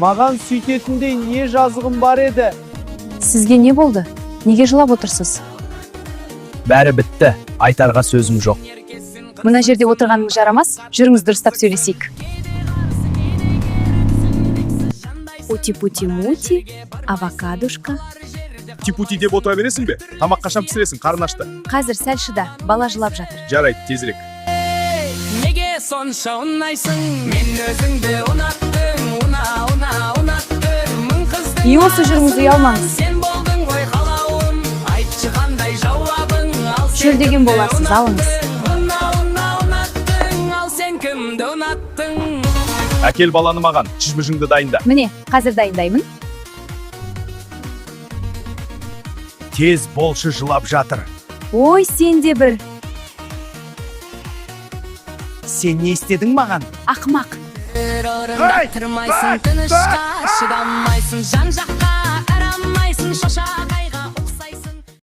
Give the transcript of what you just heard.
Маған сүйтетіндей не жазығым бар еді? Сізге не болды? Неге жылап отырсыз? Бәрі бітті. Айтарға сөзім жоқ. Мына жерде отырғаныңыз жарамас. Жүріңіз дұрыстап сөйлесейік. Ути-пути-мути, авокадушка. Типути деп отыра бересің бе? Тамақ қашан пісіресің, қарны ашты. Қазір сәл шыда, бала жылап жатыр. Жарайды, тезірек. Неге сонша ұнайсың, мен өзіңді ұнаттым, ұнаттым. Мың қыздың И осы жүріңіз ұялмаңыз. сен болдың ғой қалауым, айтшы қандай жауабың, ал Жүр деген боларсыз, алыңыз. ұнаттың, ал сен кімді ұнаттың? Әкел баланы маған, чизбүжіңді дайында. Міне, қазір дайындаймын. Тез болшы жылап жатыр. Ой, сен де бір Сен не істедің маған? ақымақ. Бір орында тұрмайсың, тынышқа шыдамайсың, жан жаққа